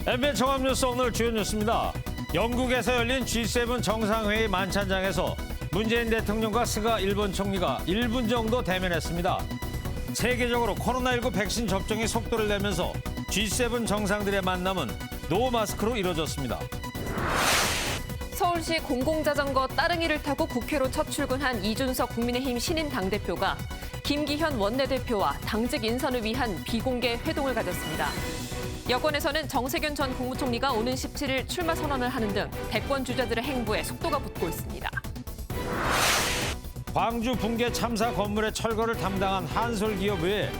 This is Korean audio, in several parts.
MBN 종합뉴스 오늘 주요 뉴스입니다. 영국에서 열린 G7 정상회의 만찬장에서 문재인 대통령과 스가 일본 총리가 1분 정도 대면했습니다. 세계적으로 코로나19 백신 접종이 속도를 내면서 G7 정상들의 만남은 노 마스크로 이뤄졌습니다. 서울시 공공자전거 따릉이를 타고 국회로 첫 출근한 이준석 국민의힘 신임 당대표가 김기현 원내대표와 당직 인선을 위한 비공개 회동을 가졌습니다. 여권에서는 정세균 전 국무총리가 오는 17일 출마 선언을 하는 등 대권 주자들의 행보에 속도가 붙고 있습니다. 광주 붕괴 참사 건물의 철거를 담당한 한솔기업 외에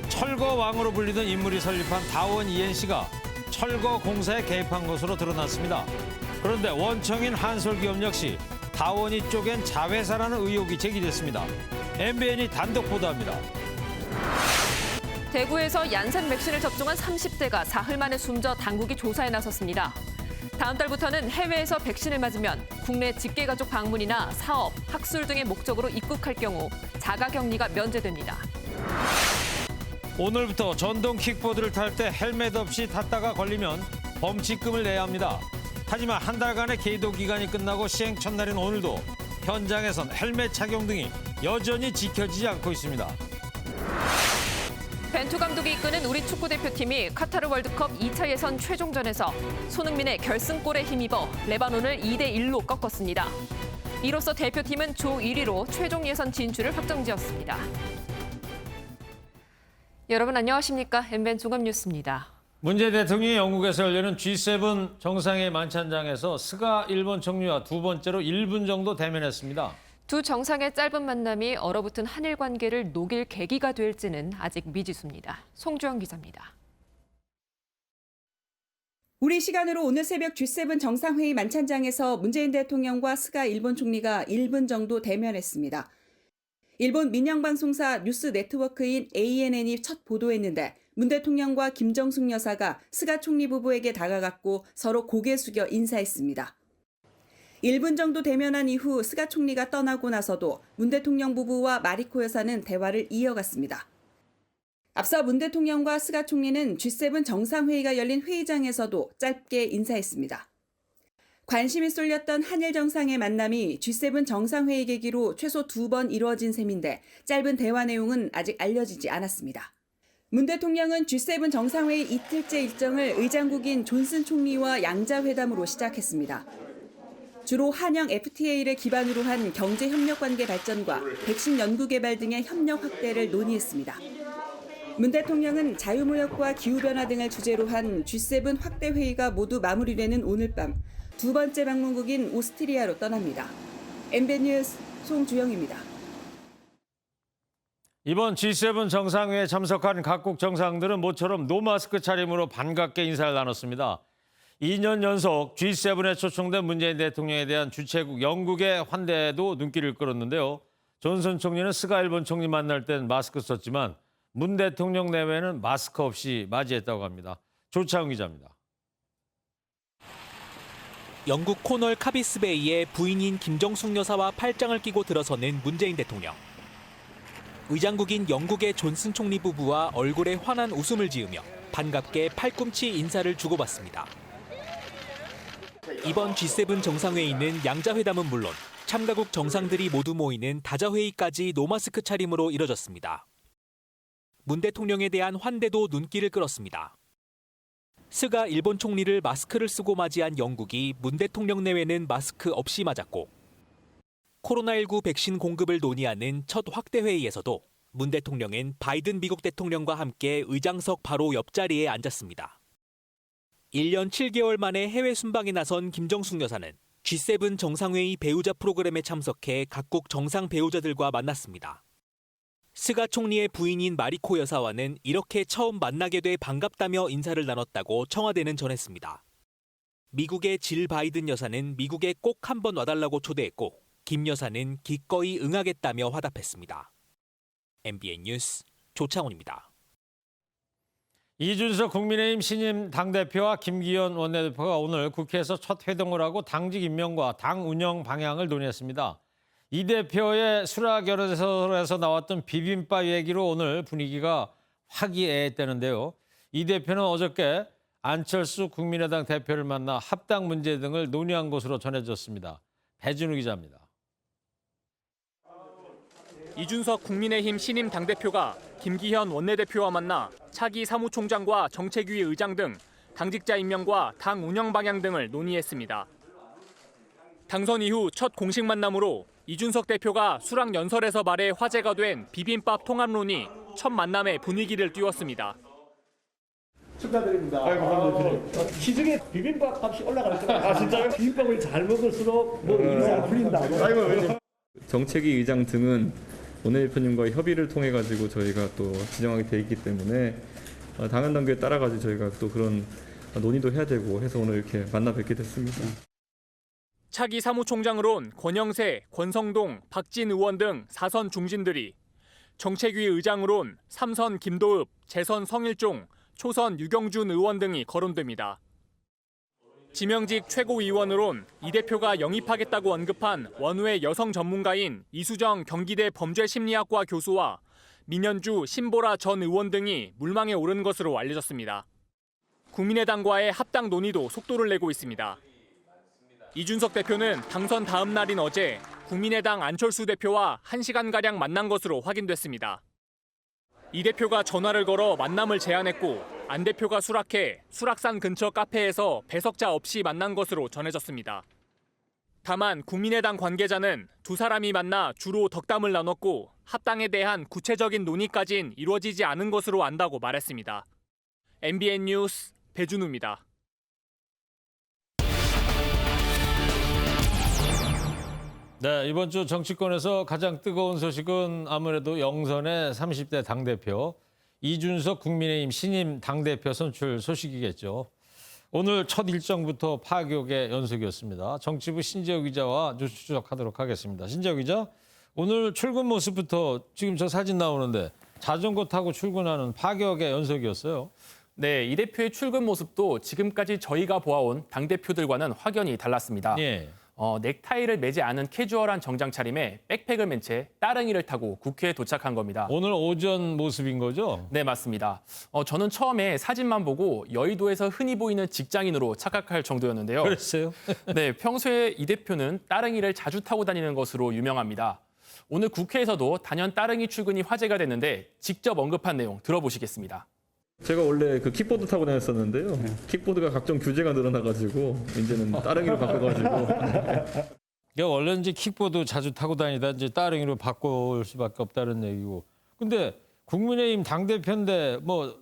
철거왕으로 불리던 인물이 설립한 다원 ENC가 철거 공사에 개입한 것으로 드러났습니다. 그런데 원청인 한솔기업 역시 다원이 쪼갠 자회사라는 의혹이 제기됐습니다. MBN이 단독 보도합니다. 대구에서 얀센 백신을 접종한 30대가 사흘 만에 숨져 당국이 조사에 나섰습니다. 다음 달부터는 해외에서 백신을 맞으면 국내 직계가족 방문이나 사업, 학술 등의 목적으로 입국할 경우 자가격리가 면제됩니다. 오늘부터 전동 킥보드를 탈 때 헬멧 없이 탔다가 걸리면 범칙금을 내야 합니다. 하지만 한 달간의 계도 기간이 끝나고 시행 첫날인 오늘도 현장에선 헬멧 착용 등이 여전히 지켜지지 않고 있습니다. 벤투 감독이 이끄는 우리 축구대표팀이 카타르 월드컵 2차 예선 최종전에서 손흥민의 결승골에 힘입어 레바논을 2대1로 꺾었습니다. 이로써 대표팀은 조 1위로 최종 예선 진출을 확정지었습니다. 여러분 안녕하십니까? MBN 종합뉴스입니다. 문재인 대통령이 영국에서 열리는 G7 정상회의 만찬장에서 스가 일본 총리와 두 번째로 1분 정도 대면했습니다. 두 정상의 짧은 만남이 얼어붙은 한일 관계를 녹일 계기가 될지는 아직 미지수입니다. 송주영 기자입니다. 우리 시간으로 오늘 새벽 G7 정상회의 만찬장에서 문재인 대통령과 스가 일본 총리가 1분 정도 대면했습니다. 일본 민영방송사 뉴스네트워크인 ANN이 첫 보도했는데 문 대통령과 김정숙 여사가 스가 총리 부부에게 다가갔고 서로 고개 숙여 인사했습니다. 1분 정도 대면한 이후 스가 총리가 떠나고 나서도 문 대통령 부부와 마리코 여사는 대화를 이어갔습니다. 앞서 문 대통령과 스가 총리는 G7 정상회의가 열린 회의장에서도 짧게 인사했습니다. 관심이 쏠렸던 한일 정상의 만남이 G7 정상회의 계기로 최소 2번 이루어진 셈인데 짧은 대화 내용은 아직 알려지지 않았습니다. 문 대통령은 G7 정상회의 이틀째 일정을 의장국인 존슨 총리와 양자회담으로 시작했습니다. 주로 한영 FTA를 기반으로 한 경제협력관계 발전과 백신 연구 개발 등의 협력 확대를 논의했습니다. 문 대통령은 자유무역과 기후변화 등을 주제로 한 G7 확대 회의가 모두 마무리되는 오늘 밤 두 번째 방문국인 오스트리아로 떠납니다. MBN 뉴스 송주영입니다. 이번 G7 정상회의에 참석한 각국 정상들은 모처럼 노마스크 차림으로 반갑게 인사를 나눴습니다. 2년 연속 G7에 초청된 문재인 대통령에 대한 주최국 영국의 환대에도 눈길을 끌었는데요. 존슨 총리는 스가 일본 총리 만날 땐 마스크 썼지만 문 대통령 내외는 마스크 없이 맞이했다고 합니다. 조창훈 기자입니다. 영국 코널 카비스베이의 부인인 김정숙 여사와 팔짱을 끼고 들어서는 문재인 대통령. 의장국인 영국의 존슨 총리 부부와 얼굴에 환한 웃음을 지으며 반갑게 팔꿈치 인사를 주고받습니다. 이번 G7 정상회의는 양자회담은 물론 참가국 정상들이 모두 모이는 다자회의까지 노마스크 차림으로 이뤄졌습니다. 문 대통령에 대한 환대도 눈길을 끌었습니다. 스가 일본 총리를 마스크를 쓰고 맞이한 영국이 문 대통령 내외는 마스크 없이 맞았고 코로나19 백신 공급을 논의하는 첫 확대 회의에서도 문 대통령은 바이든 미국 대통령과 함께 의장석 바로 옆자리에 앉았습니다. 1년 7개월 만에 해외 순방에 나선 김정숙 여사는 G7 정상회의 배우자 프로그램에 참석해 각국 정상 배우자들과 만났습니다. 스가 총리의 부인인 마리코 여사와는 이렇게 처음 만나게 돼 반갑다며 인사를 나눴다고 청와대는 전했습니다. 미국의 질 바이든 여사는 미국에 꼭 한번 와달라고 초대했고 김 여사는 기꺼이 응하겠다며 화답했습니다. MBN 뉴스 조창훈입니다. 이준석 국민의힘 신임 당대표와 김기현 원내대표가 오늘 국회에서 첫 회동을 하고 당직 임명과 당 운영 방향을 논의했습니다. 이 대표의 수라결에서 나왔던 비빔밥 얘기로 오늘 분위기가 화기애애했다는데요. 이 대표는 어저께 안철수 국민의당 대표를 만나 합당 문제 등을 논의한 것으로 전해졌습니다. 배준우 기자입니다. 이준석 국민의힘 신임 당대표가 김기현 원내대표와 만나 차기 사무총장과 정책위 의장 등 당직자 임명과 당 운영 방향 등을 논의했습니다. 당선 이후 첫 공식 만남으로 이준석 대표가 수락 연설에서 말해 화제가 된 비빔밥 통합론이 첫 만남의 분위기를 띄웠습니다. 축하드립니다. 아이고, 시중에 비빔밥 값이 올라갈 거예요. 진짜요? 비빔밥을 잘 먹을수록 몸이 잘 풀린다고. 아이고, 정책위 의장 등은 원내대표님과의 협의를 통해 가지고 저희가 또 지정하게 돼 있기 때문에 당헌 당규에 따라 가지고 저희가 또 그런 논의도 해야 되고 해서 오늘 이렇게 만나 뵙게 됐습니다. 차기 사무총장으론 권영세, 권성동, 박진 의원 등 4선 중진들이, 정책위 의장으론 3선 김도읍, 재선 성일종, 초선 유경준 의원 등이 거론됩니다. 지명직 최고위원으론 이 대표가 영입하겠다고 언급한 원외 여성 전문가인 이수정 경기대 범죄심리학과 교수와 민현주, 신보라 전 의원 등이 물망에 오른 것으로 알려졌습니다. 국민의당과의 합당 논의도 속도를 내고 있습니다. 이준석 대표는 당선 다음 날인 어제 국민의당 안철수 대표와 1시간가량 만난 것으로 확인됐습니다. 이 대표가 전화를 걸어 만남을 제안했고 안 대표가 수락해 수락산 근처 카페에서 배석자 없이 만난 것으로 전해졌습니다. 다만 국민의당 관계자는 두 사람이 만나 주로 덕담을 나눴고 합당에 대한 구체적인 논의까지는 이루어지지 않은 것으로 안다고 말했습니다. MBN 뉴스 배준우입니다. 네, 이번 주 정치권에서 가장 뜨거운 소식은 아무래도 영선의 30대 당대표 이준석 국민의힘 신임 당대표 선출 소식이겠죠. 오늘 첫 일정부터 파격의 연속이었습니다. 정치부 신재호 기자와 뉴스 추적하도록 하겠습니다. 신재호 기자, 오늘 출근 모습부터 지금 저 사진 나오는데 자전거 타고 출근하는 파격의 연속이었어요. 네, 이 대표의 출근 모습도 지금까지 저희가 보아온 당대표들과는 확연히 달랐습니다. 예. 넥타이를 매지 않은 캐주얼한 정장 차림에 백팩을 맨 채 따릉이를 타고 국회에 도착한 겁니다. 오늘 오전 모습인 거죠? 네, 맞습니다. 저는 처음에 사진만 보고 여의도에서 흔히 보이는 직장인으로 착각할 정도였는데요. 그랬어요? 네, 평소에 이 대표는 따릉이를 자주 타고 다니는 것으로 유명합니다. 오늘 국회에서도 단연 따릉이 출근이 화제가 됐는데 직접 언급한 내용 들어보시겠습니다. 제가 원래 그 킥보드 타고 다녔었는데요. 킥보드가 각종 규제가 늘어나가지고 이제는 따릉이로 바꿔가지고. 원래 이제 킥보드 자주 타고 다니다 이제 따릉이로 바꿀 수밖에 없다는 얘기고. 근데 국민의힘 당대표인데 뭐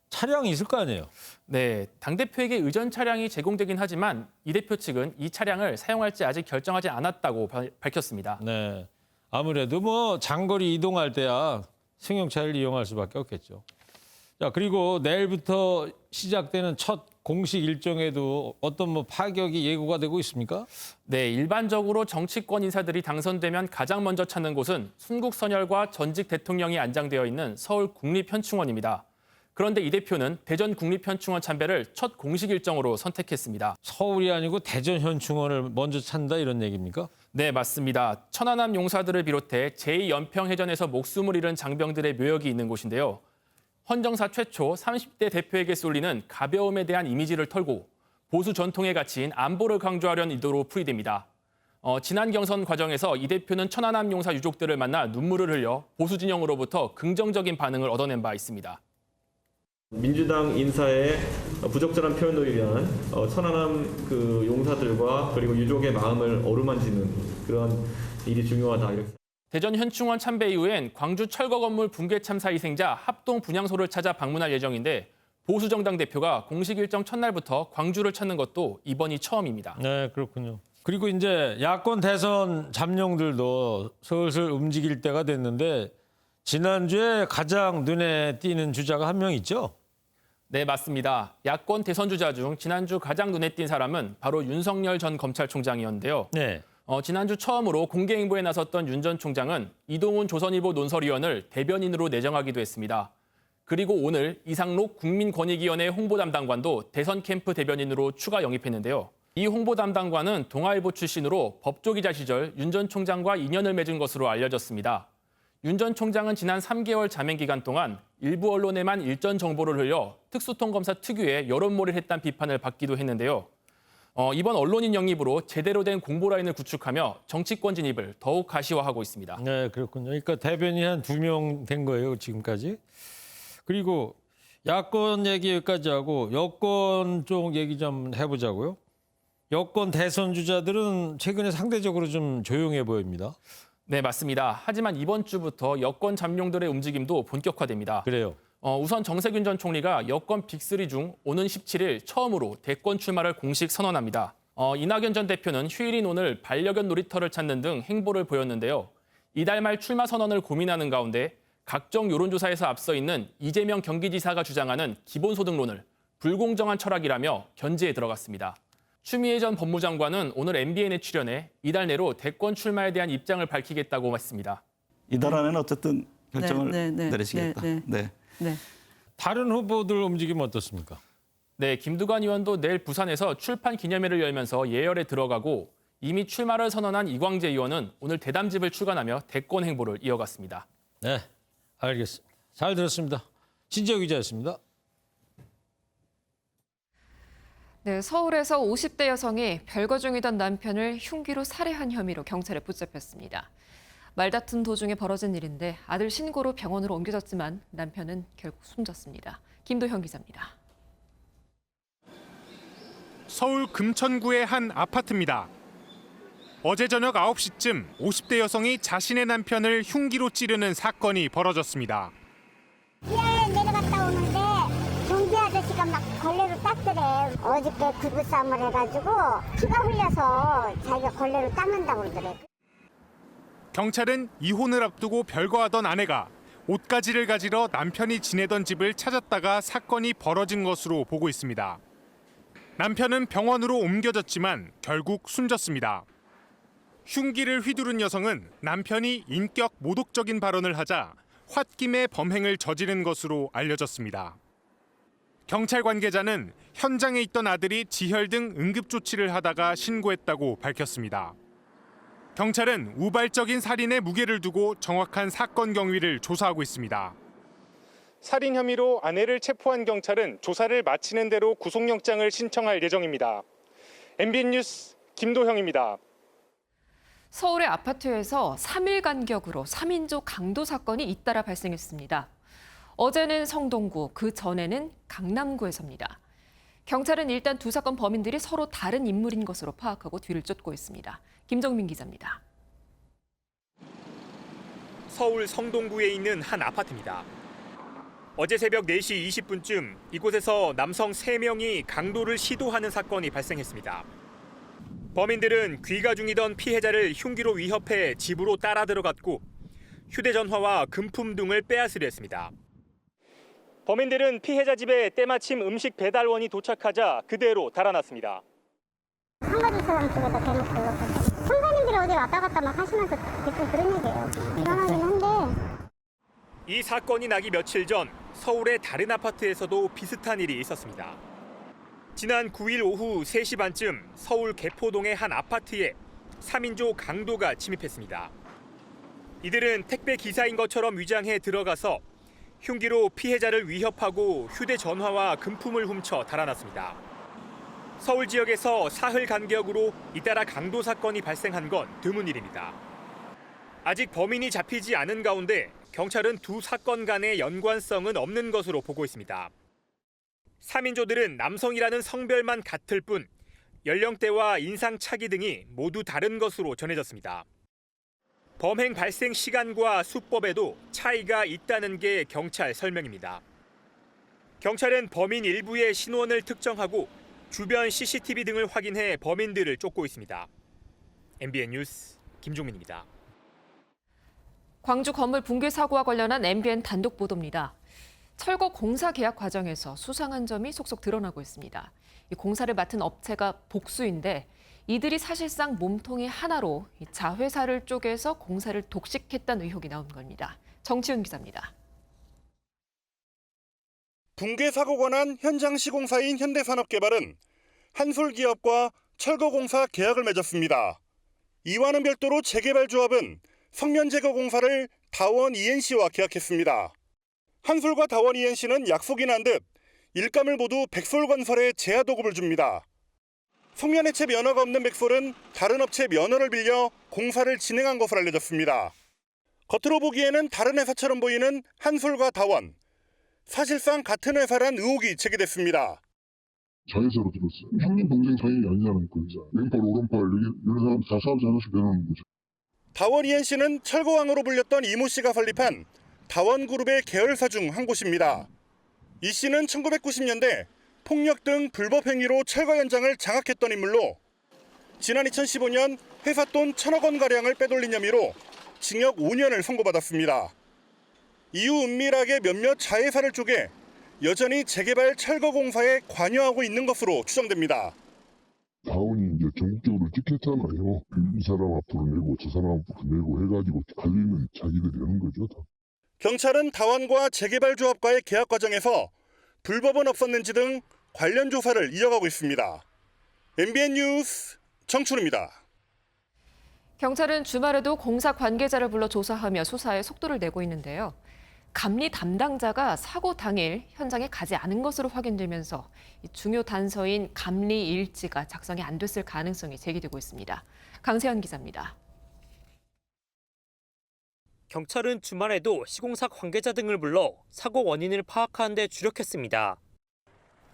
차량이 있을 거 아니에요? 네, 당대표에게 의전 차량이 제공되긴 하지만 이 대표 측은 이 차량을 사용할지 아직 결정하지 않았다고 밝혔습니다. 네. 아무래도 뭐 장거리 이동할 때야 승용차를 이용할 수밖에 없겠죠. 자, 그리고 내일부터 시작되는 첫 공식 일정에도 어떤 뭐 파격이 예고가 되고 있습니까? 네, 일반적으로 정치권 인사들이 당선되면 가장 먼저 찾는 곳은 순국선열과 전직 대통령이 안장되어 있는 서울 국립현충원입니다. 그런데 이 대표는 대전 국립현충원 참배를 첫 공식 일정으로 선택했습니다. 서울이 아니고 대전 현충원을 먼저 찾는다 이런 얘기입니까? 네, 맞습니다. 천안함 용사들을 비롯해 제2연평해전에서 목숨을 잃은 장병들의 묘역이 있는 곳인데요. 헌정사 최초 30대 대표에게 쏠리는 가벼움에 대한 이미지를 털고 보수 전통의 가치인 안보를 강조하려는 의도로 풀이됩니다. 지난 경선 과정에서 이 대표는 천안함 용사 유족들을 만나 눈물을 흘려 보수 진영으로부터 긍정적인 반응을 얻어낸 바 있습니다. 민주당 인사의 부적절한 표현으로 위한 천안함 그 용사들과 그리고 유족의 마음을 어루만지는 그런 일이 중요하다. 이렇게. 대전 현충원 참배 이후엔 광주 철거 건물 붕괴 참사 희생자 합동 분향소를 찾아 방문할 예정인데 보수 정당 대표가 공식 일정 첫날부터 광주를 찾는 것도 이번이 처음입니다. 네, 그렇군요. 그리고 이제 야권 대선 잠룡들도 슬슬 움직일 때가 됐는데 지난주에 가장 눈에 띄는 주자가 한 명 있죠? 네, 맞습니다. 야권 대선 주자 중 지난주 가장 눈에 띈 사람은 바로 윤석열 전 검찰총장이었는데요. 네. 지난주 처음으로 공개 행보에 나섰던 윤 전 총장은 이동훈 조선일보 논설위원을 대변인으로 내정하기도 했습니다. 그리고 오늘 이상록 국민권익위원회 홍보담당관도 대선 캠프 대변인으로 추가 영입했는데요. 이 홍보담당관은 동아일보 출신으로 법조기자 시절 윤 전 총장과 인연을 맺은 것으로 알려졌습니다. 윤 전 총장은 지난 3개월 자맹 기간 동안 일부 언론에만 일전 정보를 흘려 특수통검사 특유의 여론몰이를 했다는 비판을 받기도 했는데요. 이번 언론인 영입으로 제대로 된 공보 라인을 구축하며 정치권 진입을 더욱 가시화하고 있습니다. 네, 그렇군요. 그러니까 대변인 한 2명 된 거예요, 지금까지. 그리고 야권 얘기 여기까지 하고 여권 쪽 얘기 좀 해보자고요. 여권 대선 주자들은 최근에 상대적으로 좀 조용해 보입니다. 네, 맞습니다. 하지만 이번 주부터 여권 잠룡들의 움직임도 본격화됩니다. 그래요. 우선 정세균 전 총리가 여권 빅3 중 오는 17일 처음으로 대권 출마를 공식 선언합니다. 이낙연 전 대표는 휴일인 오늘 반려견 놀이터를 찾는 등 행보를 보였는데요. 이달 말 출마 선언을 고민하는 가운데 각종 여론조사에서 앞서 있는 이재명 경기지사가 주장하는 기본소득론을 불공정한 철학이라며 견제에 들어갔습니다. 추미애 전 법무장관은 오늘 MBN에 출연해 이달 내로 대권 출마에 대한 입장을 밝히겠다고 했습니다. 이달 안에는 어쨌든 결정을 내리시겠다. 네. 다른 후보들 움직임 어떻습니까? 네, 김두관 의원도 내일 부산에서 출판 기념회를 열면서 예열에 들어가고 이미 출마를 선언한 이광재 의원은 오늘 대담집을 출간하며 대권 행보를 이어갔습니다. 네, 알겠습니다. 잘 들었습니다. 신재호 기자였습니다. 네, 서울에서 50대 여성이 별거 중이던 남편을 흉기로 살해한 혐의로 경찰에 붙잡혔습니다. 말다툼 도중에 벌어진 일인데 아들 신고로 병원으로 옮겨졌지만 남편은 결국 숨졌습니다. 김도현 기자입니다. 서울 금천구의 한 아파트입니다. 어제 저녁 9시쯤 50대 여성이 자신의 남편을 흉기로 찌르는 사건이 벌어졌습니다. 피아에 내려갔다 오는데 경비 아저씨가 막 걸레로 닦으래. 어저께 부부싸움을 해가지고 피가 흘려서 자기가 걸레로 닦는다고 그러더래. 경찰은 이혼을 앞두고 별거하던 아내가 옷가지를 가지러 남편이 지내던 집을 찾았다가 사건이 벌어진 것으로 보고 있습니다. 남편은 병원으로 옮겨졌지만 결국 숨졌습니다. 흉기를 휘두른 여성은 남편이 인격 모독적인 발언을 하자 홧김에 범행을 저지른 것으로 알려졌습니다. 경찰 관계자는 현장에 있던 아들이 지혈 등 응급조치를 하다가 신고했다고 밝혔습니다. 경찰은 우발적인 살인에 무게를 두고 정확한 사건 경위를 조사하고 있습니다. 살인 혐의로 아내를 체포한 경찰은 조사를 마치는 대로 구속영장을 신청할 예정입니다. MBN 뉴스 김도형입니다. 서울의 아파트에서 3일 간격으로 3인조 강도 사건이 잇따라 발생했습니다. 어제는 성동구, 그 전에는 강남구에서입니다. 경찰은 일단 두 사건 범인들이 서로 다른 인물인 것으로 파악하고 뒤를 쫓고 있습니다. 김정민 기자입니다. 서울 성동구에 있는 한 아파트입니다. 어제 새벽 4시 20분쯤 이곳에서 남성 3명이 강도를 시도하는 사건이 발생했습니다. 범인들은 귀가 중이던 피해자를 흉기로 위협해 집으로 따라 들어갔고 휴대전화와 금품 등을 빼앗으려 했습니다. 범인들은 피해자 집에 때마침 음식 배달원이 도착하자 그대로 달아났습니다. 한 가지 사람 쪽에다 대놓고 선생님들이 어디 왔다 갔다 막 하시면서 대충 그런 얘기예요. 불안하긴 한데. 이 사건이 나기 며칠 전 서울의 다른 아파트에서도 비슷한 일이 있었습니다. 지난 9일 오후 3시 반쯤 서울 개포동의 한 아파트에 3인조 강도가 침입했습니다. 이들은 택배 기사인 것처럼 위장해 들어가서 흉기로 피해자를 위협하고 휴대전화와 금품을 훔쳐 달아났습니다. 서울 지역에서 사흘 간격으로 잇따라 강도 사건이 발생한 건 드문 일입니다. 아직 범인이 잡히지 않은 가운데 경찰은 두 사건 간의 연관성은 없는 것으로 보고 있습니다. 3인조들은 남성이라는 성별만 같을 뿐 연령대와 인상 차기 등이 모두 다른 것으로 전해졌습니다. 범행 발생 시간과 수법에도 차이가 있다는 게 경찰 설명입니다. 경찰은 범인 일부의 신원을 특정하고 주변 CCTV 등을 확인해 범인들을 쫓고 있습니다. MBN 뉴스 김종민입니다. 광주 건물 붕괴 사고와 관련한 MBN 단독 보도입니다. 철거 공사 계약 과정에서 수상한 점이 속속 드러나고 있습니다. 이 공사를 맡은 업체가 복수인데 이들이 사실상 몸통이 하나로 자회사를 쪼개서 공사를 독식했다는 의혹이 나온 겁니다. 정치훈 기자입니다. 붕괴 사고가 난 현장 시공사인 현대산업개발은 한솔기업과 철거공사 계약을 맺었습니다. 이와는 별도로 재개발조합은 성면제거 공사를 다원 ENC와 계약했습니다. 한솔과 다원 ENC는 약속이 난 듯 일감을 모두 백솔건설에 제야 도급을 줍니다. 송년회체 면허가 없는 백솔은 다른 업체 면허를 빌려 공사를 진행한 것으로 알려졌습니다. 겉으로 보기에는 다른 회사처럼 보이는 한솔과 다원. 사실상 같은 회사란 의혹이 제기됐습니다. 자회사로 들었어요. 형님 동생 사이 아니냐는 그 회사. 왼팔 오른팔 이런 사람 다 사업자 하나씩 되는 거죠. 다원 ENC는 철거왕으로 불렸던 이모 씨가 설립한 다원그룹의 계열사 중 한 곳입니다. 이 씨는 1990년대 폭력 등 불법 행위로 철거 현장을 장악했던 인물로 지난 2015년 회사 돈 1,000억 원가량을 빼돌린 혐의로 징역 5년을 선고받았습니다. 이후 은밀하게 몇몇 자회사를 쪼개 여전히 재개발 철거 공사에 관여하고 있는 것으로 추정됩니다. 다원이 이제 전국적으로 찍혔잖아요. 이 사람 앞으로 내고 저 사람 앞으로 내고 해가지고 관리는 자기들이 하는 거죠. 다. 경찰은 다원과 재개발 조합과의 계약 과정에서 불법은 없었는지 등 관련 조사를 이어가고 있습니다. MBN 뉴스 정춘우입니다. 경찰은 주말에도 공사 관계자를 불러 조사하며 수사에 속도를 내고 있는데요. 감리 담당자가 사고 당일 현장에 가지 않은 것으로 확인되면서 중요 단서인 감리 일지가 작성이 안 됐을 가능성이 제기되고 있습니다. 강세현 기자입니다. 경찰은 주말에도 시공사 관계자 등을 불러 사고 원인을 파악하는 데 주력했습니다.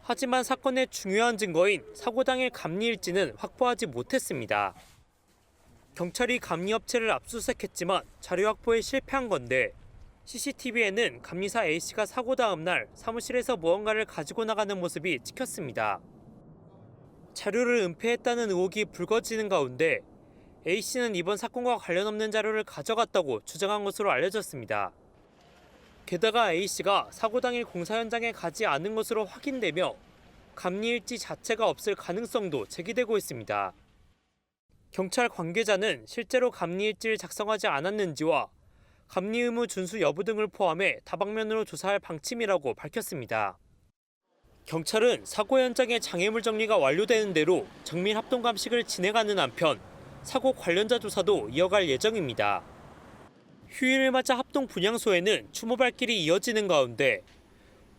하지만 사건의 중요한 증거인 사고 당일 감리 일지는 확보하지 못했습니다. 경찰이 감리업체를 압수수색했지만 자료 확보에 실패한 건데 CCTV에는 감리사 A씨가 사고 다음 날 사무실에서 무언가를 가지고 나가는 모습이 찍혔습니다. 자료를 은폐했다는 의혹이 불거지는 가운데 A씨는 이번 사건과 관련 없는 자료를 가져갔다고 주장한 것으로 알려졌습니다. 게다가 A씨가 사고 당일 공사 현장에 가지 않은 것으로 확인되며 감리일지 자체가 없을 가능성도 제기되고 있습니다. 경찰 관계자는 실제로 감리일지를 작성하지 않았는지와 감리 의무 준수 여부 등을 포함해 다방면으로 조사할 방침이라고 밝혔습니다. 경찰은 사고 현장의 장애물 정리가 완료되는 대로 정밀 합동 감식을 진행하는 한편 사고 관련자 조사도 이어갈 예정입니다. 휴일을 맞아 합동 분향소에는 추모 발길이 이어지는 가운데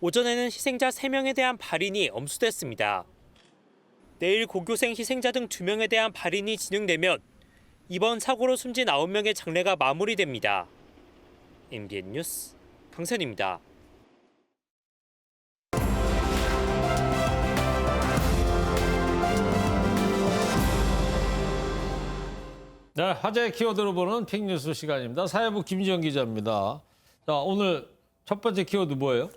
오전에는 희생자 3명에 대한 발인이 엄수됐습니다. 내일 고교생 희생자 등 2명에 대한 발인이 진행되면 이번 사고로 숨진 9명의 장례가 마무리됩니다. MBN 뉴스 강선입니다. 네, 화제 키워드로 보는 픽뉴스 시간입니다. 사회부 김지영 기자입니다. 자, 오늘 첫 번째 키워드 뭐예요?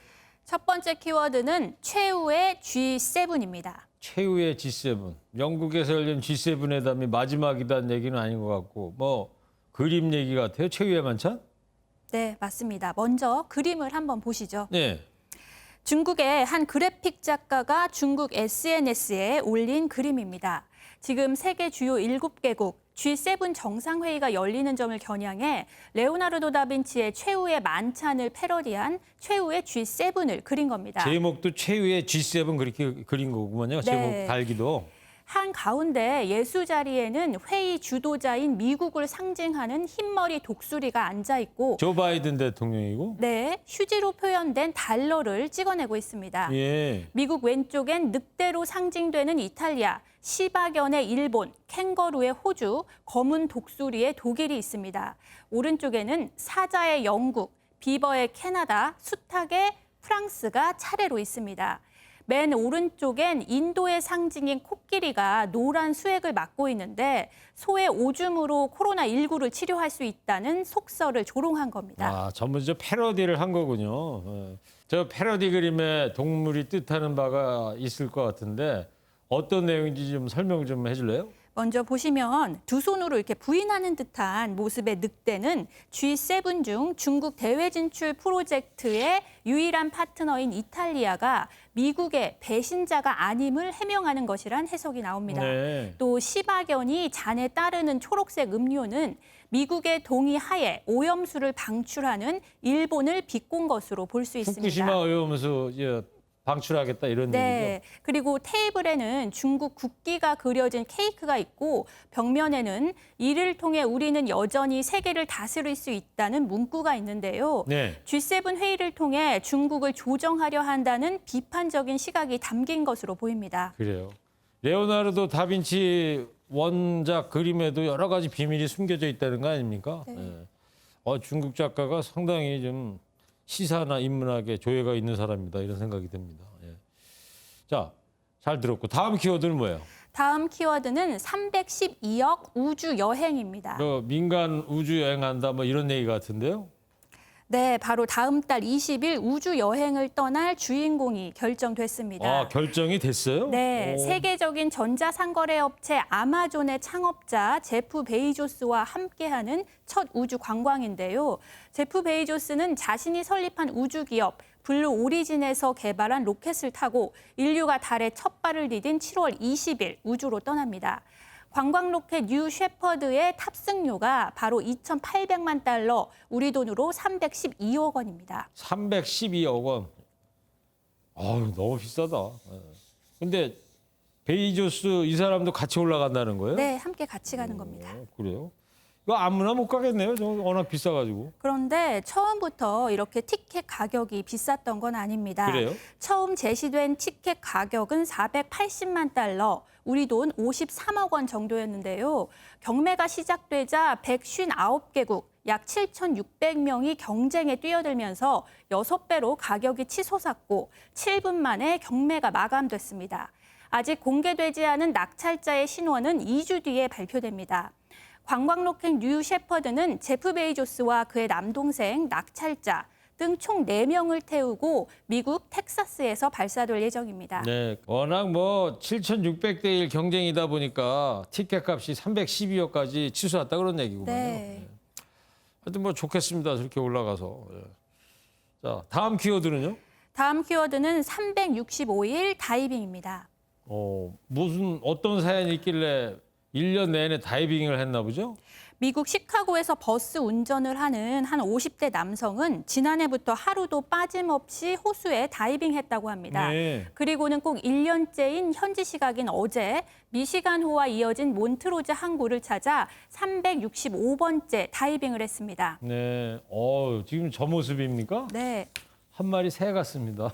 첫 번째 키워드는 최후의 G7입니다. 최후의 G7. 영국에서 열린 G7 회담이 마지막이라는 얘기는 아닌 것 같고 뭐 그림 얘기 같아요. 최후의 만찬? 네, 맞습니다. 먼저 그림을 한번 보시죠. 네. 중국의 한 그래픽 작가가 중국 SNS에 올린 그림입니다. 지금 세계 주요 7개국 G7 정상회의가 열리는 점을 겨냥해 레오나르도 다빈치의 최후의 만찬을 패러디한 최후의 G7을 그린 겁니다. 제목도 최후의 G7 그렇게 그린 거구만요. 네. 제목 달기도. 한 가운데 예수 자리에는 회의 주도자인 미국을 상징하는 흰머리 독수리가 앉아 있고 조 바이든 대통령이고. 네, 휴지로 표현된 달러를 찍어내고 있습니다. 예. 미국 왼쪽엔 늑대로 상징되는 이탈리아, 시바견의 일본, 캥거루의 호주, 검은 독수리의 독일이 있습니다. 오른쪽에는 사자의 영국, 비버의 캐나다, 수탉의 프랑스가 차례로 있습니다. 맨 오른쪽엔 인도의 상징인 코끼리가 노란 수액을 맡고 있는데 소의 오줌으로 코로나19를 치료할 수 있다는 속설을 조롱한 겁니다. 아, 전부 저 패러디를 한 거군요. 저 패러디 그림에 동물이 뜻하는 바가 있을 것 같은데 어떤 내용인지 좀 설명 좀 해줄래요? 먼저 보시면 두 손으로 이렇게 부인하는 듯한 모습의 늑대는 G7 중 중국 대외 진출 프로젝트의 유일한 파트너인 이탈리아가 미국의 배신자가 아님을 해명하는 것이란 해석이 나옵니다. 네. 또 시바견이 잔에 따르는 초록색 음료는 미국의 동의 하에 오염수를 방출하는 일본을 비꼰 것으로 볼 수 있습니다. 후쿠시마 오염수 방출하겠다 이런 네. 얘기죠. 그리고 테이블에는 중국 국기가 그려진 케이크가 있고 벽면에는 이를 통해 우리는 여전히 세계를 다스릴 수 있다는 문구가 있는데요. 네. G7 회의를 통해 중국을 조정하려 한다는 비판적인 시각이 담긴 것으로 보입니다. 그래요. 레오나르도 다빈치 원작 그림에도 여러 가지 비밀이 숨겨져 있다는 거 아닙니까? 네. 네. 중국 작가가 상당히 좀 시사나 인문학에 조예가 있는 사람이다 이런 생각이 듭니다. 예. 자, 잘 들었고 다음 키워드는 뭐예요? 다음 키워드는 312억 우주 여행입니다. 민간 우주 여행한다 뭐 이런 얘기 같은데요? 네, 바로 다음 달 20일 우주 여행을 떠날 주인공이 결정됐습니다. 아, 결정이 됐어요? 네, 오. 세계적인 전자상거래 업체 아마존의 창업자 제프 베이조스와 함께하는 첫 우주 관광인데요. 제프 베이조스는 자신이 설립한 우주 기업 블루 오리진에서 개발한 로켓을 타고 인류가 달에 첫 발을 디딘 7월 20일 우주로 떠납니다. 관광 로켓 뉴 셰퍼드의 탑승료가 바로 2,800만 달러, 우리 돈으로 312억 원입니다. 312억 원. 아유, 너무 비싸다. 근데 베이조스 이 사람도 같이 올라간다는 거예요? 네, 함께 같이 가는 겁니다. 그래요? 이거 아무나 못 가겠네요. 저 워낙 비싸가지고. 그런데 처음부터 이렇게 티켓 가격이 비쌌던 건 아닙니다. 그래요? 처음 제시된 티켓 가격은 480만 달러, 우리 돈 53억 원 정도였는데요. 경매가 시작되자 159개국, 약 7,600명이 경쟁에 뛰어들면서 6배로 가격이 치솟았고 7분 만에 경매가 마감됐습니다. 아직 공개되지 않은 낙찰자의 신원은 2주 뒤에 발표됩니다. 관광 로켓 뉴 셰퍼드는 제프 베이조스와 그의 남동생, 낙찰자 등 총 4명을 태우고 미국 텍사스에서 발사될 예정입니다. 네, 워낙 뭐 7,600대 1 경쟁이다 보니까 티켓 값이 312억까지 치솟았다 그런 얘기구만요. 네. 하여튼 뭐 좋겠습니다. 저렇게 올라가서. 예. 자, 다음 키워드는요? 다음 키워드는 365일 다이빙입니다. 어떤 사연이 있길래 1년 내내 다이빙을 했나 보죠? 미국 시카고에서 버스 운전을 하는 한 50대 남성은 지난해부터 하루도 빠짐없이 호수에 다이빙했다고 합니다. 네. 그리고는 꼭 1년째인 현지 시각인 어제 미시간호와 이어진 몬트로즈 항구를 찾아 365번째 다이빙을 했습니다. 네. 지금 저 모습입니까? 네. 한 마리 새 같습니다.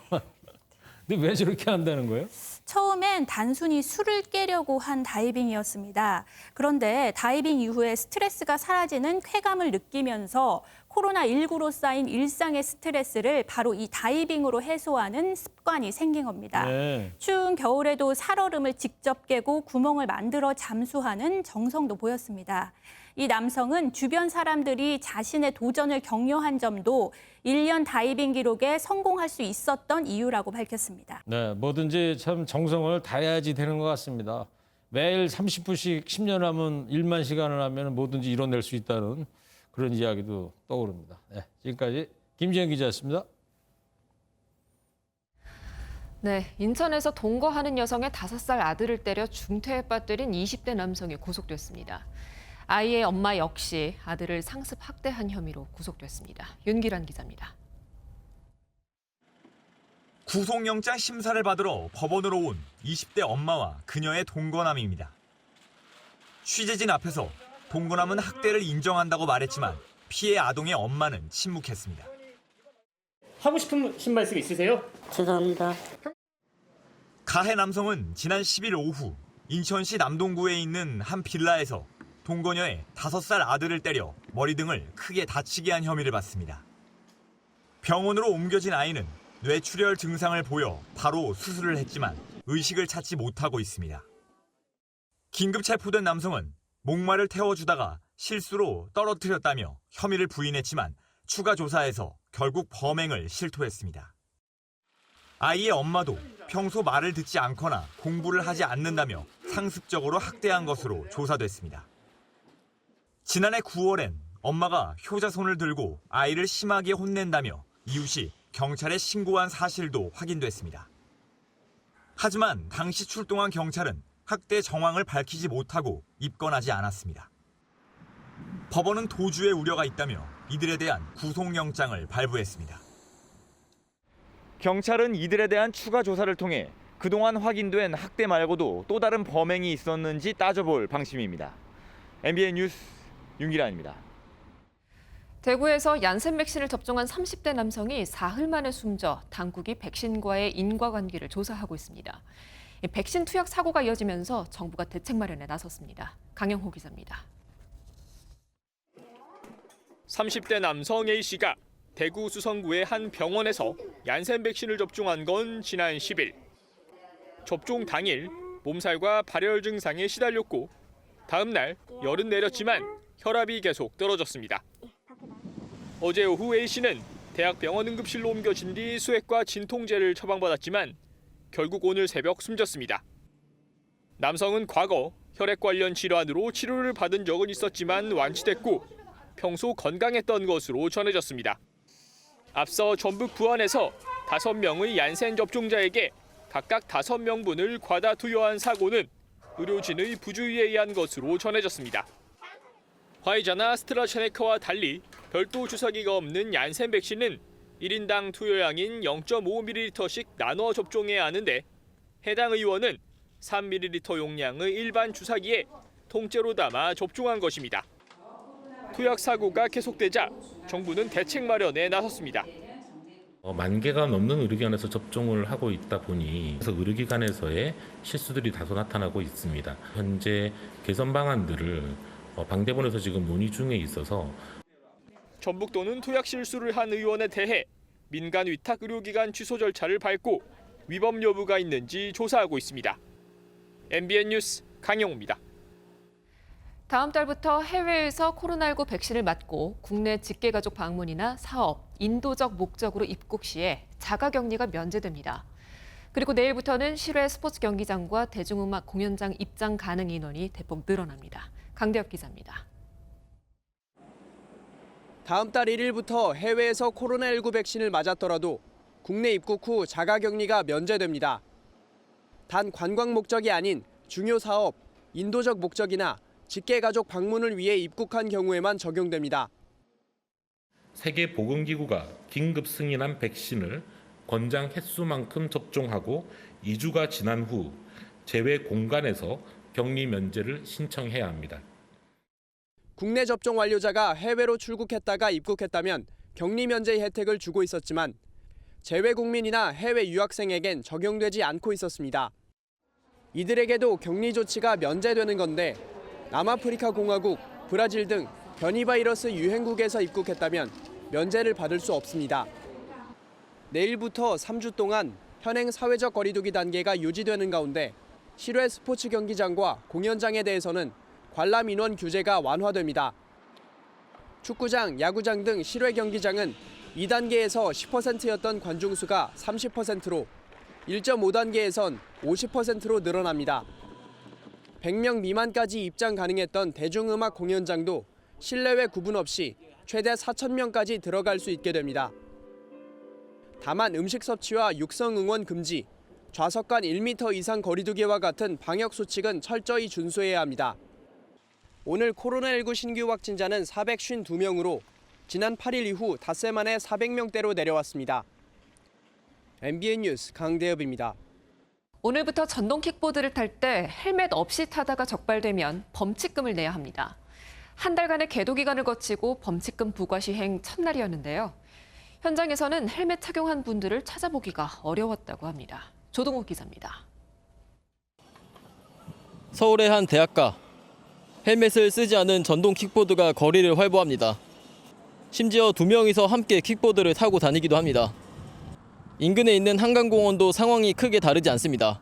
근데 왜 저렇게 한다는 거예요? 처음엔 단순히 술을 깨려고 한 다이빙이었습니다. 그런데 다이빙 이후에 스트레스가 사라지는 쾌감을 느끼면서 코로나19로 쌓인 일상의 스트레스를 바로 이 다이빙으로 해소하는 습관이 생긴 겁니다. 네. 추운 겨울에도 살얼음을 직접 깨고 구멍을 만들어 잠수하는 정성도 보였습니다. 이 남성은 주변 사람들이 자신의 도전을 격려한 점도 1년 다이빙 기록에 성공할 수 있었던 이유라고 밝혔습니다. 네, 뭐든지 참 정성을 다해야지 되는 것 같습니다. 매일 30분씩 10년 하면 1만 시간을 하면 뭐든지 이뤄낼 수 있다는 그런 이야기도 떠오릅니다. 네, 지금까지 김지영 기자였습니다. 네, 인천에서 동거하는 여성의 5살 아들을 때려 중태에 빠뜨린 20대 남성이 구속됐습니다. 아이의 엄마 역시 아들을 상습 학대한 혐의로 구속됐습니다. 윤기란 기자입니다. 구속영장 심사를 받으러 법원으로 온 20대 엄마와 그녀의 동거남입니다. 취재진 앞에서 동거남은 학대를 인정한다고 말했지만 피해 아동의 엄마는 침묵했습니다. 하고 싶은 말씀 있으세요? 죄송합니다. 가해 남성은 지난 10일 오후 인천시 남동구에 있는 한 빌라에서 동거녀의 5살 아들을 때려 머리 등을 크게 다치게 한 혐의를 받습니다. 병원으로 옮겨진 아이는 뇌출혈 증상을 보여 바로 수술을 했지만 의식을 찾지 못하고 있습니다. 긴급 체포된 남성은 목말을 태워주다가 실수로 떨어뜨렸다며 혐의를 부인했지만 추가 조사에서 결국 범행을 실토했습니다. 아이의 엄마도 평소 말을 듣지 않거나 공부를 하지 않는다며 상습적으로 학대한 것으로 조사됐습니다. 지난해 9월엔 엄마가 효자손을 들고 아이를 심하게 혼낸다며 이웃이 경찰에 신고한 사실도 확인됐습니다. 하지만 당시 출동한 경찰은 학대 정황을 밝히지 못하고 입건하지 않았습니다. 법원은 도주의 우려가 있다며 이들에 대한 구속영장을 발부했습니다. 경찰은 이들에 대한 추가 조사를 통해 그동안 확인된 학대 말고도 또 다른 범행이 있었는지 따져볼 방침입니다. MBN 뉴스 윤기란입니다. 대구에서 얀센 백신을 접종한 30대 남성이 사흘 만에 숨져 당국이 백신과의 인과관계를 조사하고 있습니다. 백신 투약 사고가 이어지면서 정부가 대책 마련에 나섰습니다. 강영호 기자입니다. 30대 남성 A씨가 대구 수성구의 한 병원에서 얀센 백신을 접종한 건 지난 10일. 접종 당일 몸살과 발열 증상에 시달렸고 다음 날 열은 내렸지만 혈압이 계속 떨어졌습니다. 어제 오후 A씨는 대학병원 응급실로 옮겨진 뒤 수액과 진통제를 처방받았지만 결국 오늘 새벽 숨졌습니다. 남성은 과거 혈액 관련 질환으로 치료를 받은 적은 있었지만 완치됐고 평소 건강했던 것으로 전해졌습니다. 앞서 전북 부안에서 5명의 얀센 접종자에게 각각 5명분을 과다 투여한 사고는 의료진의 부주의에 의한 것으로 전해졌습니다. 화이자나 아스트라제네카와 달리 별도 주사기가 없는 얀센 백신은 1인당 투여량인 0.5ml씩 나눠 접종해야 하는데 해당 의원은 3ml 용량의 일반 주사기에 통째로 담아 접종한 것입니다. 투약 사고가 계속되자 정부는 대책 마련에 나섰습니다. 만 개가 넘는 의료기관에서 접종을 하고 있다 보니 그래서 의료기관에서의 실수들이 다소 나타나고 있습니다. 현재 개선 방안들을 방대본에서 지금 논의 중에 있어서 전북도는 투약 실수를 한 의원에 대해 민간 위탁 의료기관 취소 절차를 밟고 위법 여부가 있는지 조사하고 있습니다. MBN 뉴스 강영호입니다. 다음 달부터 해외에서 코로나19 백신을 맞고 국내 직계가족 방문이나 사업, 인도적 목적으로 입국 시에 자가격리가 면제됩니다. 그리고 내일부터는 실외 스포츠 경기장과 대중음악 공연장 입장 가능 인원이 대폭 늘어납니다. 강대엽 기자입니다. 다음 달 1일부터 해외에서 코로나19 백신을 맞았더라도 국내 입국 후 자가격리가 면제됩니다. 단 관광 목적이 아닌 중요 사업, 인도적 목적이나 직계가족 방문을 위해 입국한 경우에만 적용됩니다. 세계보건기구가 긴급 승인한 백신을 권장 횟수만큼 접종하고 2주가 지난 후 제외 공간에서 격리 면제를 신청해야 합니다. 국내 접종 완료자가 해외로 출국했다가 입국했다면 격리 면제 혜택을 주고 있었지만 제외 국민이나 해외 유학생에겐 적용되지 않고 있었습니다. 이들에게도 격리 조치가 면제되는 건데 남아프리카 공화국, 브라질 등 변이 바이러스 유행국에서 입국했다면 면제를 받을 수 없습니다. 내일부터 3주 동안 현행 사회적 거리두기 단계가 유지되는 가운데 실외 스포츠 경기장과 공연장에 대해서는 관람 인원 규제가 완화됩니다. 축구장, 야구장 등 실외 경기장은 2단계에서 10%였던 관중 수가 30%로 1.5단계에선 50%로 늘어납니다. 100명 미만까지 입장 가능했던 대중음악 공연장도 실내외 구분 없이 최대 4,000명까지 들어갈 수 있게 됩니다. 다만 음식 섭취와 육성 응원 금지, 좌석 간 1m 이상 거리두기와 같은 방역 수칙은 철저히 준수해야 합니다. 오늘 코로나19 신규 확진자는 452명으로 지난 8일 이후 닷새 만에 400명대로 내려왔습니다. MBN 뉴스 강대엽입니다. 오늘부터 전동 킥보드를 탈 때 헬멧 없이 타다가 적발되면 범칙금을 내야 합니다. 한 달간의 계도 기간을 거치고 범칙금 부과 시행 첫날이었는데요. 현장에서는 헬멧 착용한 분들을 찾아보기가 어려웠다고 합니다. 조동욱 기자입니다. 서울의 한 대학가. 헬멧을 쓰지 않은 전동 킥보드가 거리를 활보합니다. 심지어 2명이서 함께 킥보드를 타고 다니기도 합니다. 인근에 있는 한강공원도 상황이 크게 다르지 않습니다.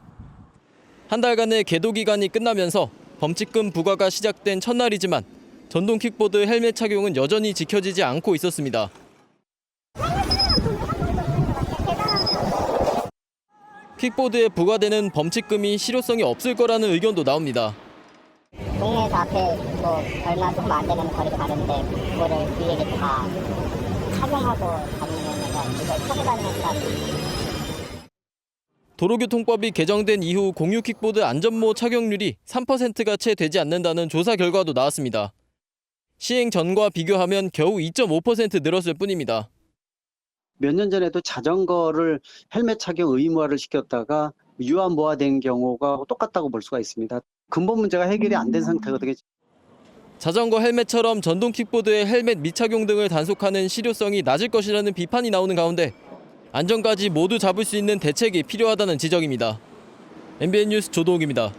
한 달간의 계도 기간이 끝나면서 범칙금 부과가 시작된 첫날이지만 전동 킥보드 헬멧 착용은 여전히 지켜지지 않고 있었습니다. 킥보드에 부과되는 범칙금이 실효성이 없을 거라는 의견도 나옵니다. 동네에서 앞에 뭐 얼마 조금 안 되는 거리 가는데 그거를 뒤에 다 착용하고 다니면서 이걸 타고 다니는 사람들이. 도로교통법이 개정된 이후 공유 킥보드 안전모 착용률이 3%가 채 되지 않는다는 조사 결과도 나왔습니다. 시행 전과 비교하면 겨우 2.5% 늘었을 뿐입니다. 몇 년 전에도 자전거를 헬멧 착용 의무화를 시켰다가 유아무화된 경우가 똑같다고 볼 수가 있습니다. 근본 문제가 해결이 안 된 상태거든요. 자전거 헬멧처럼 전동 킥보드의 헬멧 미착용 등을 단속하는 실효성이 낮을 것이라는 비판이 나오는 가운데 안전까지 모두 잡을 수 있는 대책이 필요하다는 지적입니다. MBN 뉴스 조동욱입니다.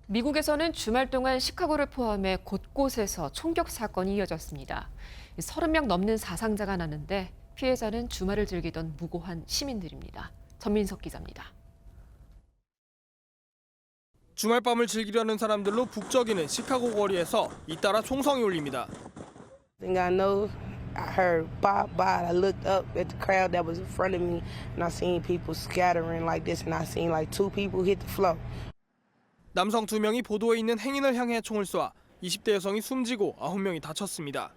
미국에서는 주말 동안 시카고를 포함해 곳곳에서 총격 사건이 이어졌습니다. 30명 넘는 사상자가 나는데 피해자는 주말을 즐기던 무고한 시민들입니다. 전민석 기자입니다. 주말밤을 즐기려는 사람들로 북적이는 시카고 거리에서 잇따라 총성이 울립니다. I know I heard bop bop. I looked up at the crowd that was in front of me and I seen people scattering like this and I seen like 2 people hit the floor. 남성 2명이 보도에 있는 행인을 향해 총을 쏴 20대 여성이 숨지고 9명이 다쳤습니다.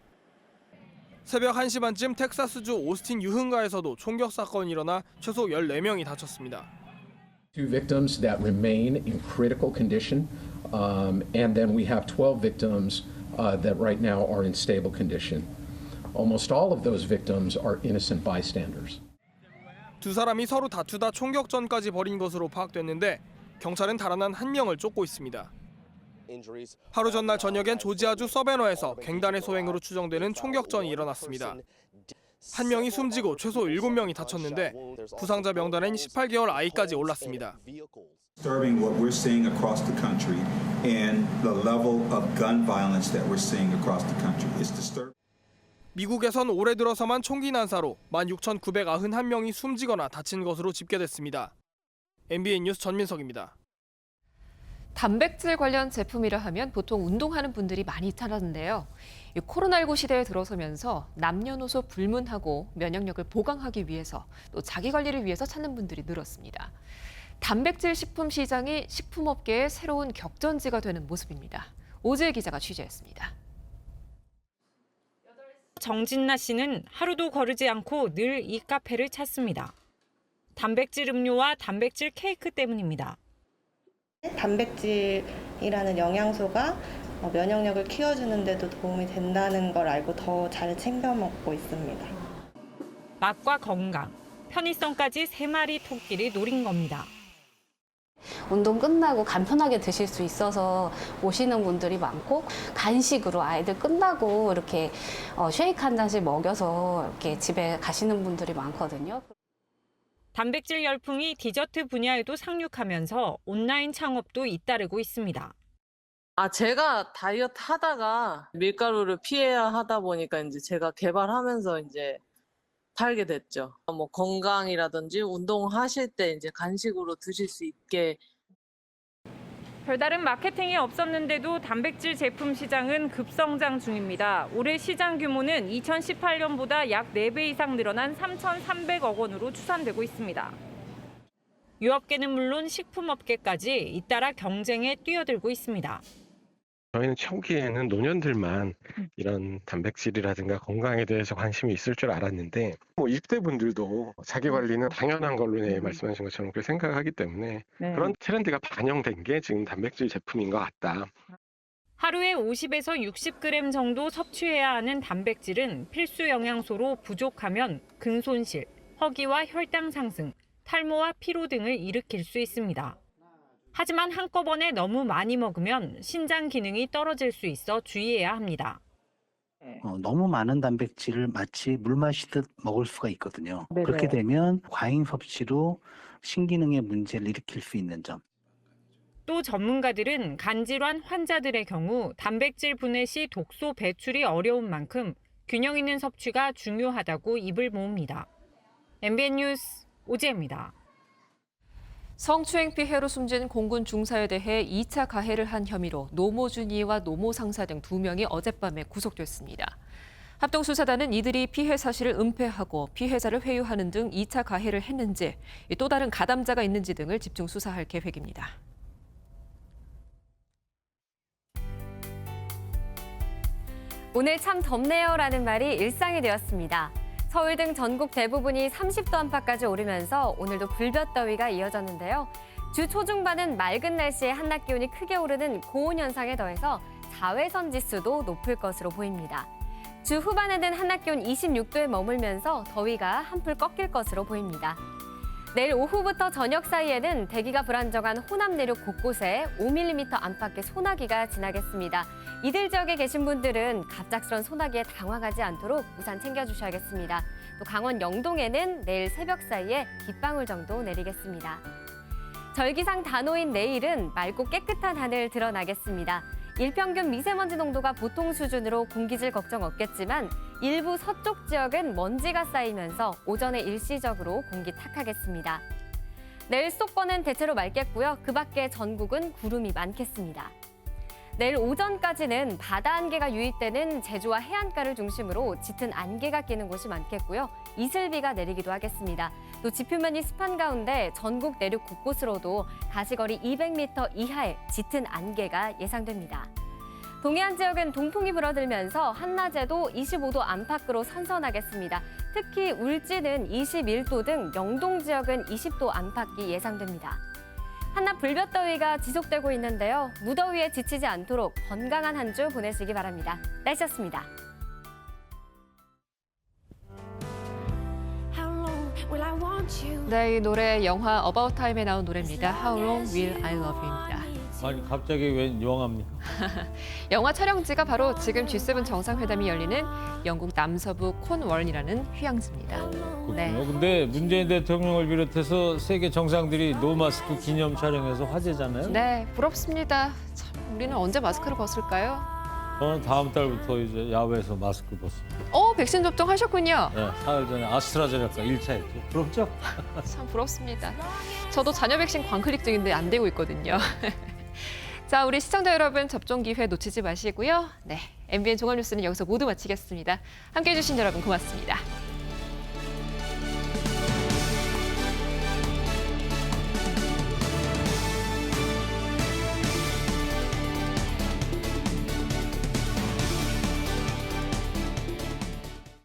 새벽 1시 반쯤 텍사스주 오스틴 유흥가에서도 총격 사건이 일어나 최소 14명이 다쳤습니다. 2 victims that remain in critical condition, and then we have 12 victims that right now are in stable condition. Almost all of those victims are innocent bystanders. 2 사람이 서로 다투다 총격전까지 벌인 것으로 파악됐는데 경찰은 달아난 1명을 쫓고 있습니다. 하루 전날 저녁엔 조지아주 서베너에서 갱단의 소행으로 추정되는 총격전이 일어났습니다. 1명이 숨지고 최소 7명이 다쳤는데 부상자 명단엔 18개월 아이까지 올랐습니다. Disturbing what we're seeing across the country and the level of gun violence that we're seeing across the country is disturbing. 미국에선 올해 들어서만 총기 난사로 16,991명이 숨지거나 다친 것으로 집계됐습니다. MBN 뉴스 전민석입니다. 단백질 관련 제품이라 하면 보통 운동하는 분들이 많이 찾았는데요. 코로나19 시대에 들어서면서 남녀노소 불문하고 면역력을 보강하기 위해서 또 자기 관리를 위해서 찾는 분들이 늘었습니다. 단백질 식품 시장이 식품업계의 새로운 격전지가 되는 모습입니다. 오지혜 기자가 취재했습니다. 정진나 씨는 하루도 거르지 않고 늘 이 카페를 찾습니다. 단백질 음료와 단백질 케이크 때문입니다. 단백질이라는 영양소가 면역력을 키워주는 데도 도움이 된다는 걸 알고 더 잘 챙겨 먹고 있습니다. 맛과 건강, 편의성까지 3마리 토끼를 노린 겁니다. 운동 끝나고 간편하게 드실 수 있어서 오시는 분들이 많고 간식으로 아이들 끝나고 이렇게 쉐이크 한 잔씩 먹여서 이렇게 집에 가시는 분들이 많거든요. 단백질 열풍이 디저트 분야에도 상륙하면서 온라인 창업도 잇따르고 있습니다. 제가 다이어트 하다가 밀가루를 피해야 하다 보니까 이제 제가 개발하면서 이제 팔게 됐죠. 뭐 건강이라든지 운동하실 때 이제 간식으로 드실 수 있게. 별다른 마케팅이 없었는데도 단백질 제품 시장은 급성장 중입니다. 올해 시장 규모는 2018년보다 약 4배 이상 늘어난 3,300억 원으로 추산되고 있습니다. 유업계는 물론 식품업계까지 잇따라 경쟁에 뛰어들고 있습니다. 저희는 초기에는 노년들만 이런 단백질이라든가 건강에 대해서 관심이 있을 줄 알았는데 20대 분들도 자기 관리는 당연한 걸로 말씀하신 것처럼 그렇게 생각하기 때문에 그런 트렌드가 반영된 게 지금 단백질 제품인 것 같다. 하루에 50에서 60g 정도 섭취해야 하는 단백질은 필수 영양소로 부족하면 근손실, 허기와 혈당 상승, 탈모와 피로 등을 일으킬 수 있습니다. 하지만 한꺼번에 너무 많이 먹으면 신장 기능이 떨어질 수 있어 주의해야 합니다. 너무 많은 단백질을 마치 물 마시듯 먹을 수가 있거든요. 네네. 그렇게 되면 과잉 섭취로 신기능에 문제를 일으킬 수 있는 점. 또 전문가들은 간질환 환자들의 경우 단백질 분해 시 독소 배출이 어려운 만큼 균형 있는 섭취가 중요하다고 입을 모읍니다. MBN 뉴스 오지혜입니다. 성추행 피해로 숨진 공군 중사에 대해 2차 가해를 한 혐의로 노모준이와 노모상사 등 2명이 어젯밤에 구속됐습니다. 합동수사단은 이들이 피해 사실을 은폐하고 피해자를 회유하는 등 2차 가해를 했는지, 또 다른 가담자가 있는지 등을 집중 수사할 계획입니다. 오늘 참 덥네요라는 말이 일상이 되었습니다. 서울 등 전국 대부분이 30도 안팎까지 오르면서 오늘도 불볕더위가 이어졌는데요. 주 초중반은 맑은 날씨에 한낮 기온이 크게 오르는 고온 현상에 더해서 자외선 지수도 높을 것으로 보입니다. 주 후반에는 한낮 기온 26도에 머물면서 더위가 한풀 꺾일 것으로 보입니다. 내일 오후부터 저녁 사이에는 대기가 불안정한 호남 내륙 곳곳에 5mm 안팎의 소나기가 지나겠습니다. 이들 지역에 계신 분들은 갑작스런 소나기에 당황하지 않도록 우산 챙겨주셔야겠습니다. 또 강원 영동에는 내일 새벽 사이에 빗방울 정도 내리겠습니다. 절기상 단오인 내일은 맑고 깨끗한 하늘 드러나겠습니다. 일평균 미세먼지 농도가 보통 수준으로 공기질 걱정 없겠지만 일부 서쪽 지역은 먼지가 쌓이면서 오전에 일시적으로 공기 탁하겠습니다. 내일 수도권은 대체로 맑겠고요. 그 밖에 전국은 구름이 많겠습니다. 내일 오전까지는 바다 안개가 유입되는 제주와 해안가를 중심으로 짙은 안개가 끼는 곳이 많겠고요. 이슬비가 내리기도 하겠습니다. 또 지표면이 습한 가운데 전국 내륙 곳곳으로도 가시거리 200m 이하의 짙은 안개가 예상됩니다. 동해안 지역은 동풍이 불어들면서 한낮에도 25도 안팎으로 선선하겠습니다. 특히 울진은 21도 등 영동 지역은 20도 안팎이 예상됩니다. 한낮 불볕더위가 지속되고 있는데요. 무더위에 지치지 않도록 건강한 한 주 보내시기 바랍니다. 날씨였습니다. 네, 이 노래 영화 어바웃 타임에 나온 노래입니다. How Long Will I Love You입니다. 아니 갑자기 웬 영화입니까? 영화 촬영지가 바로 지금 G7 정상회담이 열리는 영국 남서부 콘월이라는 휴양지입니다. 네. 근데 문재인 대통령을 비롯해서 세계 정상들이 노마스크 기념 촬영에서 화제잖아요. 네, 부럽습니다. 참, 우리는 언제 마스크를 벗을까요? 저는 다음 달부터 이제 야외에서 마스크 벗습니다. 백신 접종하셨군요. 네, 사흘 전에 아스트라제네카 1차 했죠. 부럽죠? 참 부럽습니다. 저도 자녀 백신 광클릭 중인데 안 되고 있거든요. 자, 우리 시청자 여러분 접종 기회 놓치지 마시고요. 네, MBN 종합뉴스는 여기서 모두 마치겠습니다. 함께해 주신 여러분 고맙습니다.